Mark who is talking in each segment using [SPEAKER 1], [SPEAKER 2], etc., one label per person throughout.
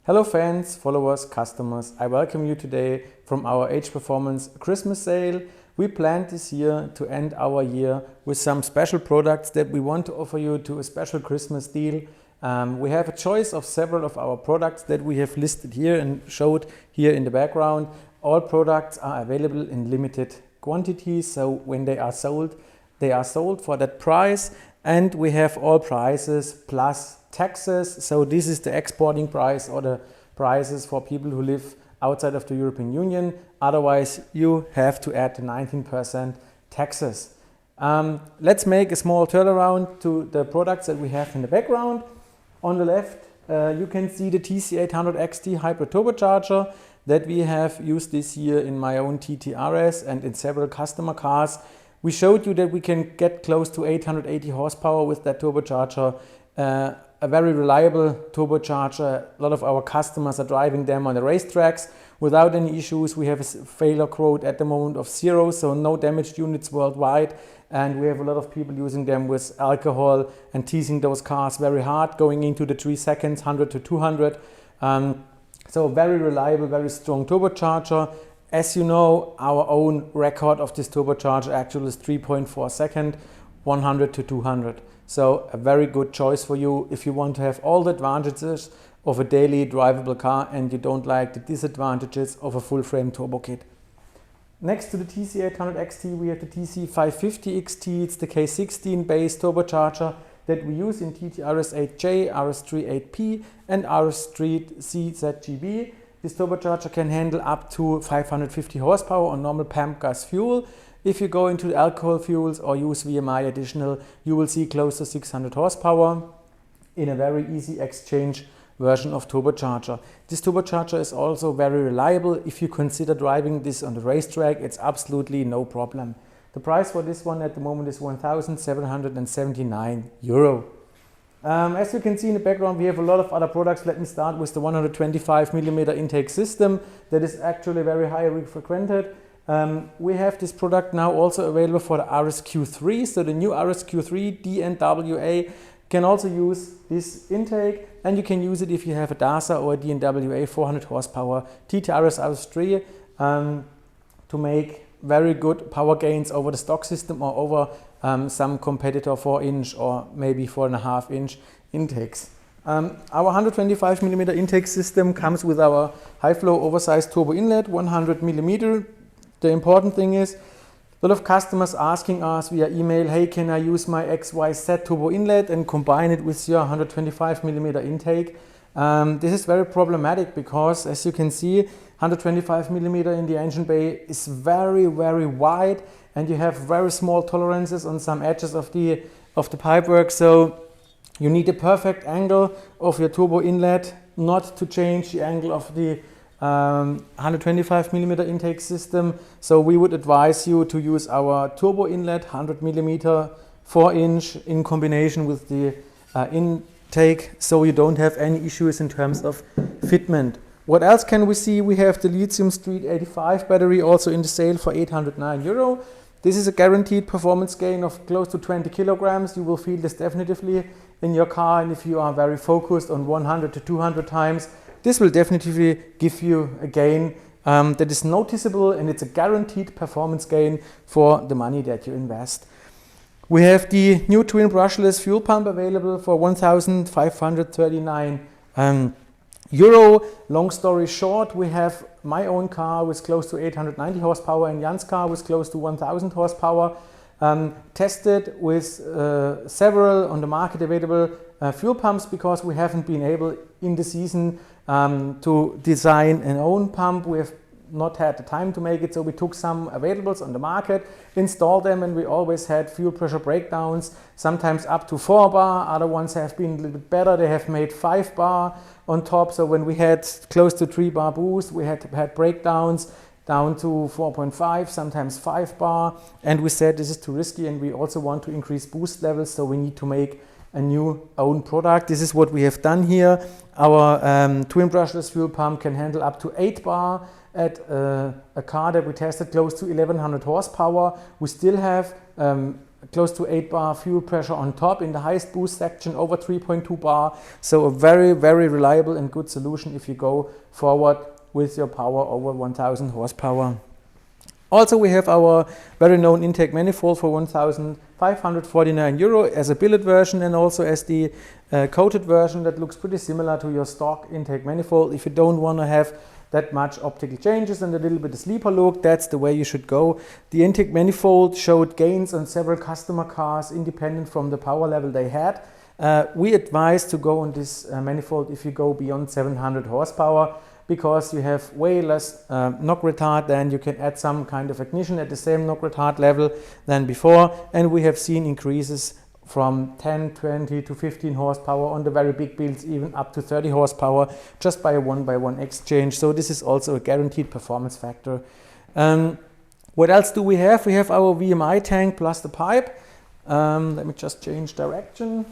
[SPEAKER 1] Hello fans, followers, customers, I welcome you today from our HPerformance Christmas sale. We planned this year to end our year with some special products that we want to offer you to a special Christmas deal. We have a choice of several of our products that we have listed here and showed here in the background. All products are available in limited quantities, so when they are sold for that price, and we have all prices plus taxes. So this is the exporting price or the prices for people who live outside of the European Union. Otherwise, you have to add the 19% taxes. Let's make a small turnaround to the products that we have in the background. On the left, you can see the TC800XT hybrid turbocharger that we have used this year in my own TTRS and in several customer cars. We showed you that we can get close to 880 horsepower with that turbocharger. A very reliable turbocharger. A lot of our customers are driving them on the racetracks without any issues. We have a failure quote at the moment of 0, so no damaged units worldwide. And we have a lot of people using them with alcohol and teasing those cars very hard, going into the 3 seconds, 100 to 200. So very reliable, very strong turbocharger. As you know, our own record of this turbocharger actually is 3.4 seconds, 100 to 200. So a very good choice for you if you want to have all the advantages of a daily drivable car and you don't like the disadvantages of a full frame turbo kit. Next to the TC800XT, we have the TC550XT. It's the K16 based turbocharger that we use in TTRS 8J, RS3 8P and RS3 CZGB. This turbocharger can handle up to 550 horsepower on normal pump gas fuel. If you go into alcohol fuels or use Vmi additional, you will see close to 600 horsepower in a very easy exchange version of turbocharger. This turbocharger is also very reliable. If you consider driving this on the racetrack, it's absolutely no problem. The price for this one at the moment is €1,779. As you can see in the background, we have a lot of other products. Let me start with the 125mm intake system that is actually very highly frequented. We have this product now also available for the RSQ3. So the new RSQ3 DNWA can also use this intake, and you can use it if you have a DASA or a DNWA 400 horsepower TTRS RS3 to make very good power gains over the stock system or over some competitor 4-inch or maybe 4.5-inch intakes. Our 125mm intake system comes with our high flow oversized turbo inlet, 100mm. The important thing is, a lot of customers asking us via email, hey, can I use my XYZ turbo inlet and combine it with your 125mm intake? This is very problematic because, as you can see, 125mm in the engine bay is very, very wide, and you have very small tolerances on some edges of the pipework. So you need a perfect angle of your turbo inlet, not to change the angle of the 125mm intake system. So we would advise you to use our turbo inlet 100mm 4-inch in combination with the intake, so you don't have any issues in terms of fitment. What else can we see? We have the Lithium Street 85 battery also in the sale for €809. This is a guaranteed performance gain of close to 20 kilograms. You will feel this definitively in your car, and if you are very focused on 100 to 200 times, this will definitely give you a gain that is noticeable, and it's a guaranteed performance gain for the money that you invest. We have the new twin brushless fuel pump available for €1,539. Long story short, we have my own car with close to 890 horsepower and Jan's car with close to 1,000 horsepower. Tested with several on the market available fuel pumps because we haven't been able in the season to design an own pump. We have not had the time to make it, so we took some availables on the market, installed them, and we always had fuel pressure breakdowns, sometimes up to 4 bar. Other ones have been a little bit better. They have made 5 bar on top. So when we had close to 3 bar boost, we had breakdowns down to 4.5, sometimes 5 bar. And we said this is too risky, and we also want to increase boost levels, so we need to make a new own product. This is what we have done here. Our twin brushless fuel pump can handle up to 8 bar at a car that we tested close to 1100 horsepower. We still have close to 8 bar fuel pressure on top in the highest boost section, over 3.2 bar. So a very, very reliable and good solution if you go forward with your power over 1000 horsepower. Also, we have our very known intake manifold for 1,549 euro as a billet version, and also as the coated version that looks pretty similar to your stock intake manifold. If you don't want to have that much optical changes and a little bit of sleeper look, that's the way you should go. The intake manifold showed gains on several customer cars independent from the power level they had. We advise to go on this manifold if you go beyond 700 horsepower, because you have way less knock retard, then you can add some kind of ignition at the same knock retard level than before, and we have seen increases from 10, 20 to 15 horsepower on the very big builds, even up to 30 horsepower just by a 1-by-1 exchange. So this is also a guaranteed performance factor. What else do we have? We have our Vmi tank plus the pipe. Let me just change direction.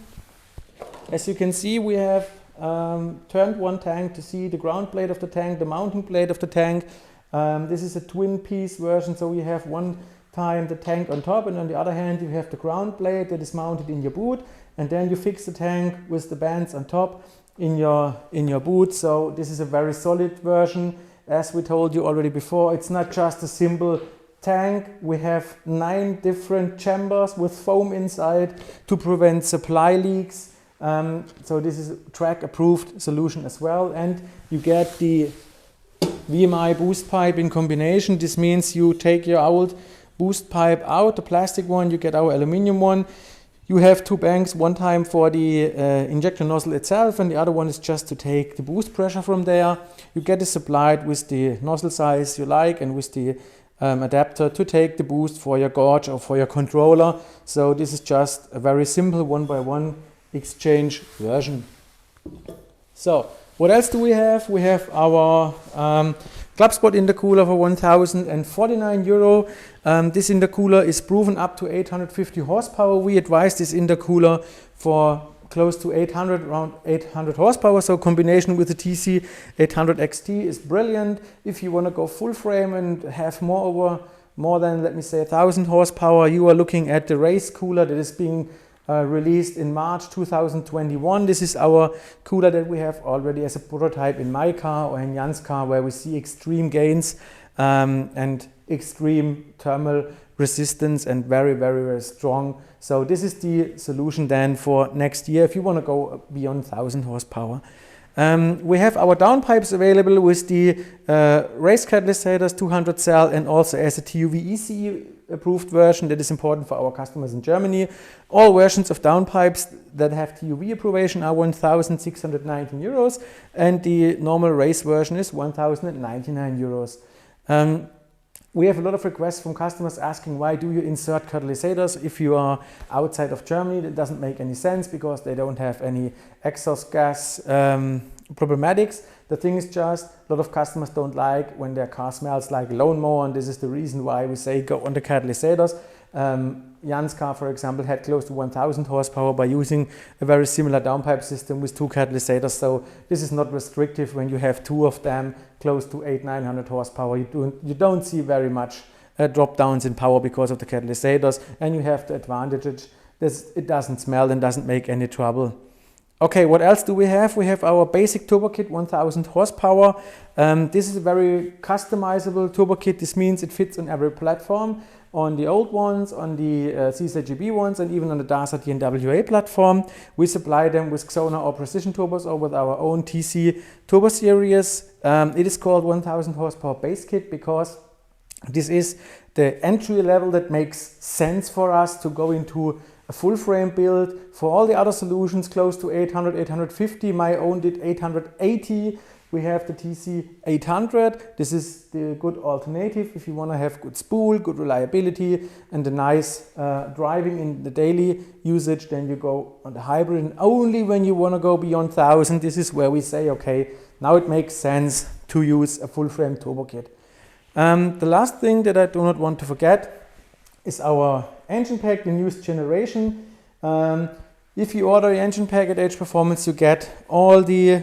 [SPEAKER 1] As you can see, we have turned one tank to see the ground plate of the tank, the mounting plate of the tank. This is a twin piece version, so you have one time the tank on top, and on the other hand you have the ground plate that is mounted in your boot, and then you fix the tank with the bands on top in your boot. So this is a very solid version. As we told you already before, it's not just a simple tank. We have 9 different chambers with foam inside to prevent supply leaks. So this is a track approved solution as well, and you get the Vmi Boost Pipe in combination. This means you take your old boost pipe out, the plastic one, you get our aluminum one. You have 2 banks, one time for the injector nozzle itself, and the other one is just to take the boost pressure from there. You get it supplied with the nozzle size you like and with the adapter to take the boost for your gauge or for your controller. So this is just a very simple 1-by-1 exchange version. So what else do we have? We have our club spot intercooler for 1,049 euro. This intercooler is proven up to 850 horsepower. We advise this intercooler for close to 800, around 800 horsepower. So combination with the TC 800 XT is brilliant. If you want to go full frame and have more than, let me say, 1,000 horsepower, you are looking at the race cooler that is being released in March 2021. This is our cooler that we have already as a prototype in my car or in Jan's car, where we see extreme gains and extreme thermal resistance and very, very, very strong. So this is the solution then for next year if you want to go beyond 1,000 horsepower. We have our downpipes available with the race catalyzers 200 cell, and also as a TUV-ECE approved version that is important for our customers in Germany. All versions of downpipes that have TUV approbation are 1,619 euros, and the normal race version is 1,099 euros. We have a lot of requests from customers asking, why do you insert catalyzers if you are outside of Germany? That doesn't make any sense because they don't have any exhaust gas problematics. The thing is just, a lot of customers don't like when their car smells like a lawnmower, and this is the reason why we say go on the catalyzers. Jan's car, for example, had close to 1,000 horsepower by using a very similar downpipe system with 2 catalyzers. So this is not restrictive when you have 2 of them close to 800-900 horsepower. You don't see very much drop downs in power because of the catalyzers, and you have the advantage that it doesn't smell and doesn't make any trouble. Okay, what else do we have? We have our basic turbo kit, 1,000 horsepower. This is a very customizable turbo kit. This means it fits on every platform, on the old ones, on the CZGB ones, and even on the DASA DNWA platform. We supply them with Xona or Precision turbos or with our own TC turbo series. It is called 1,000 horsepower base kit because this is the entry level that makes sense for us to go into a full frame build. For all the other solutions close to 800, 850, my own did 880. We have the TC 800. This is the good alternative if you want to have good spool, good reliability, and a nice driving in the daily usage. Then you go on the hybrid, and only when you want to go beyond 1,000, this is where we say, okay, now it makes sense to use a full frame turbo kit. The last thing that I do not want to forget is our engine pack, the newest generation. If you order the engine pack at HPerformance, you get all the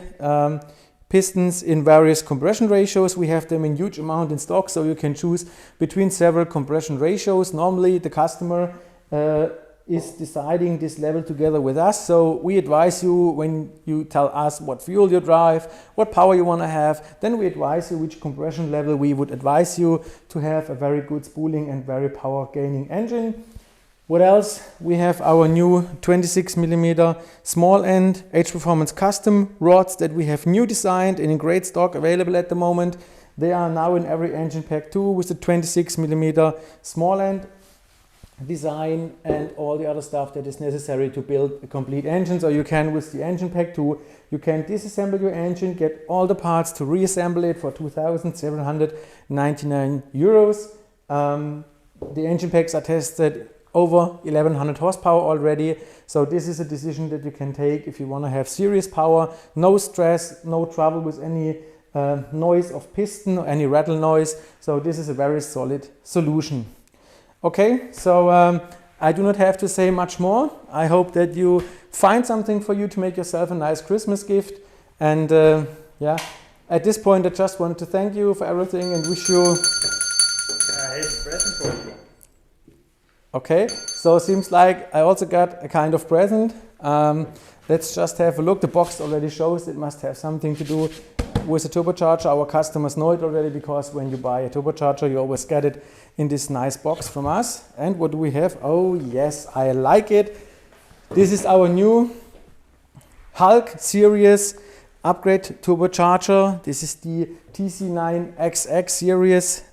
[SPEAKER 1] pistons in various compression ratios. We have them in huge amount in stock, so you can choose between several compression ratios. Normally the customer is deciding this level together with us. So we advise you when you tell us what fuel you drive, what power you want to have, then we advise you which compression level we would advise you to have a very good spooling and very power gaining engine. What else? We have our new 26mm small end HPerformance custom rods that we have new designed and in great stock available at the moment. They are now in every engine pack too, with the 26mm small end design and all the other stuff that is necessary to build a complete engine. So you can, with the engine pack 2, you can disassemble your engine, get all the parts to reassemble it for 2,799 euros. The engine packs are tested over 1100 horsepower already. So this is a decision that you can take if you want to have serious power, no stress, no trouble with any noise of piston or any rattle noise. So this is a very solid solution. Okay, so I do not have to say much more. I hope that you find something for you to make yourself a nice Christmas gift. And yeah, at this point I just want to thank you for everything and wish you...
[SPEAKER 2] I have a present for you.
[SPEAKER 1] Okay, so it seems like I also got a kind of present. Let's just have a look. The box already shows it must have something to do with a turbocharger. Our customers know it already because when you buy a turbocharger you always get it in this nice box from us. And what do we have? Oh yes, I like it. This is our new Hulk series upgrade turbocharger. This is the TC9XX series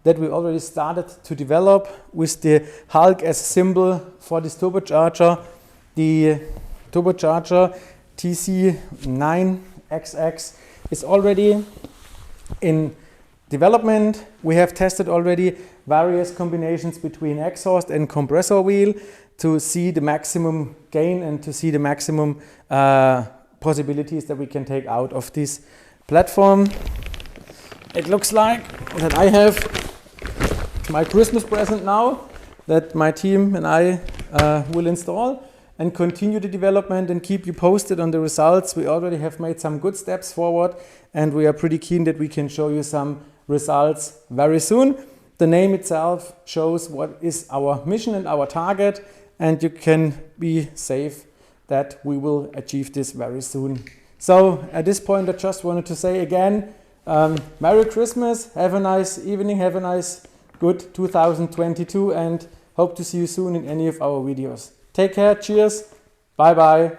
[SPEAKER 1] that we already started to develop with the Hulk as symbol for this turbocharger. The turbocharger TC9XX is already in development. We have tested already various combinations between exhaust and compressor wheel to see the maximum gain and to see the maximum possibilities that we can take out of this platform. It looks like that I have my Christmas present now that my team and I will install and continue the development and keep you posted on the results. We already have made some good steps forward and we are pretty keen that we can show you some results very soon. The name itself shows what is our mission and our target, and you can be safe that we will achieve this very soon. So at this point I just wanted to say again, Merry Christmas, have a nice evening, have a nice good 2022 and hope to see you soon in any of our videos. Take care, cheers, bye bye.